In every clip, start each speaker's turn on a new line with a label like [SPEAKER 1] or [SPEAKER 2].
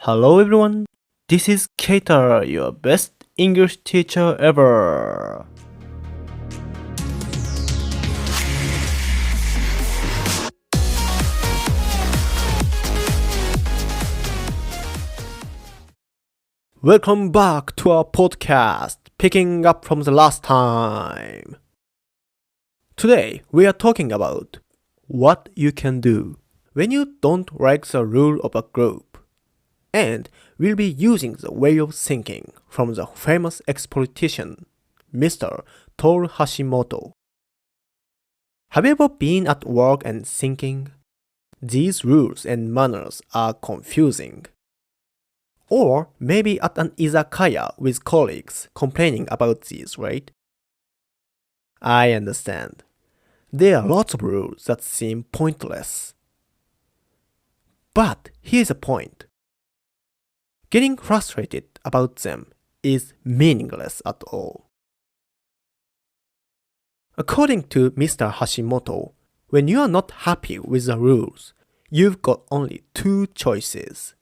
[SPEAKER 1] Hello everyone, this is Keita, your best English teacher ever. Welcome back to our podcast, picking up from the last time. Today we are talking about what you can do when you don't like the rule of a group.And we'll be using the way of thinking from the famous ex-politician, Mr. Toru Hashimoto. Have you ever been at work and thinking, these rules and manners are confusing? Or maybe at an izakaya with colleagues complaining about these, right? I understand. There are lots of rules that seem pointless. But here's a point.Getting frustrated about them is meaningless at all. According to Mr. Hashimoto, when you are not happy with the rules, you've got only two choices.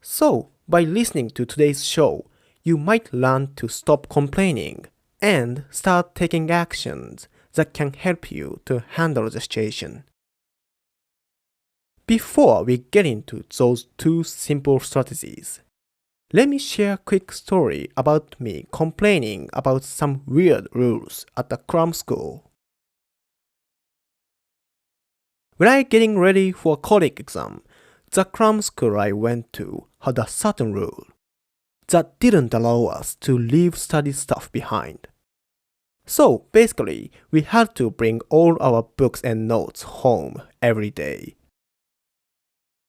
[SPEAKER 1] So, by listening to today's show, you might learn to stop complaining and start taking actions that can help you to handle the situation.Before we get into those two simple strategies,Let me share a quick story about me complaining about some weird rules at the cram school. When I getting ready for a colleague exam, the cram school I went to had a certain rule that didn't allow us to leave study stuff behind. So basically, we had to bring all our books and notes home every day.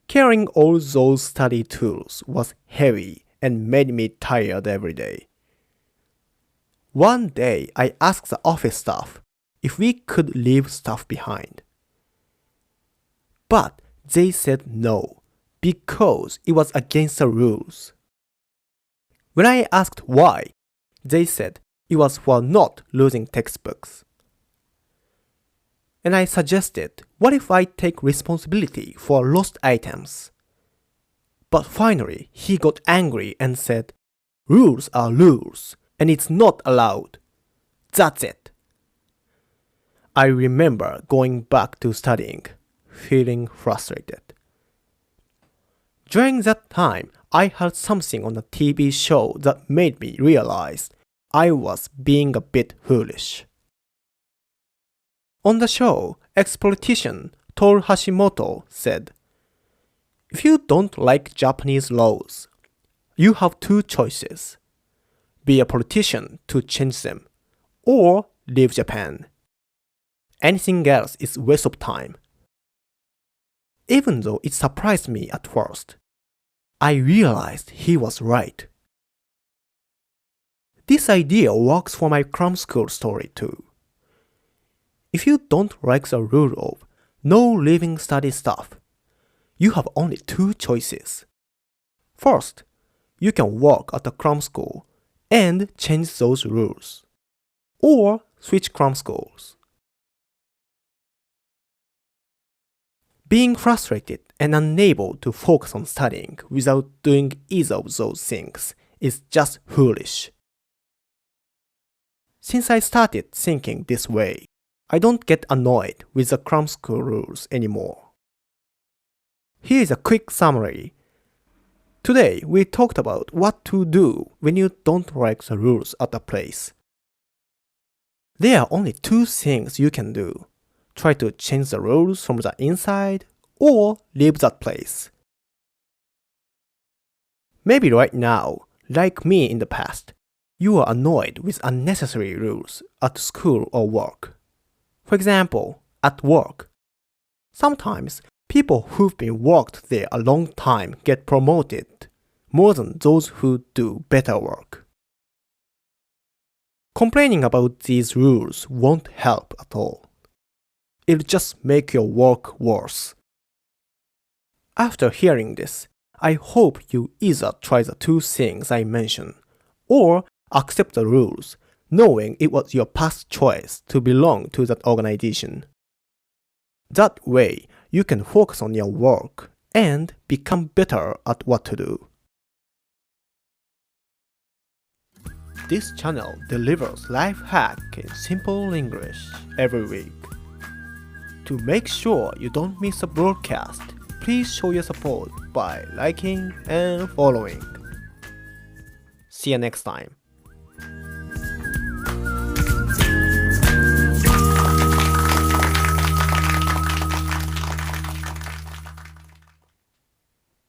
[SPEAKER 1] Carrying all those study tools was heavy.And made me tired every day. One day, I asked the office staff if we could leave stuff behind. But they said no, because it was against the rules. When I asked why, they said it was for not losing textbooks. And I suggested, what if I take responsibility for lost items?But finally, he got angry and said, rules are rules, and it's not allowed. That's it. I remember going back to studying, feeling frustrated. During that time, I heard something on a TV show that made me realize I was being a bit foolish. On the show, ex-politician Toru Hashimoto said,If you don't like Japanese laws, you have two choices. Be a politician to change them, or leave Japan. Anything else is waste of time. Even though it surprised me at first, I realized he was right. This idea works for my cram school story too. If you don't like the rule of no leaving study stuff,You have only two choices. First, you can work at a cram school and change those rules. Or switch cram schools. Being frustrated and unable to focus on studying without doing either of those things is just foolish. Since I started thinking this way, I don't get annoyed with the cram school rules anymore.Here is a quick summary. Today, we talked about what to do when you don't like the rules at a place. There are only two things you can do. Try to change the rules from the inside, or leave that place. Maybe right now, like me in the past, you are annoyed with unnecessary rules at school or work. For example, at work, sometimes,People who've been worked there a long time get promoted more than those who do better work. Complaining about these rules won't help at all. It'll just make your work worse. After hearing this, I hope you either try the two things I mentioned or accept the rules, knowing it was your past choice to belong to that organization. That way, you can focus on your work and become better at what to do. This channel delivers life hack in simple English every week. To make sure you don't miss a broadcast, please show your support by liking and following. See you next time.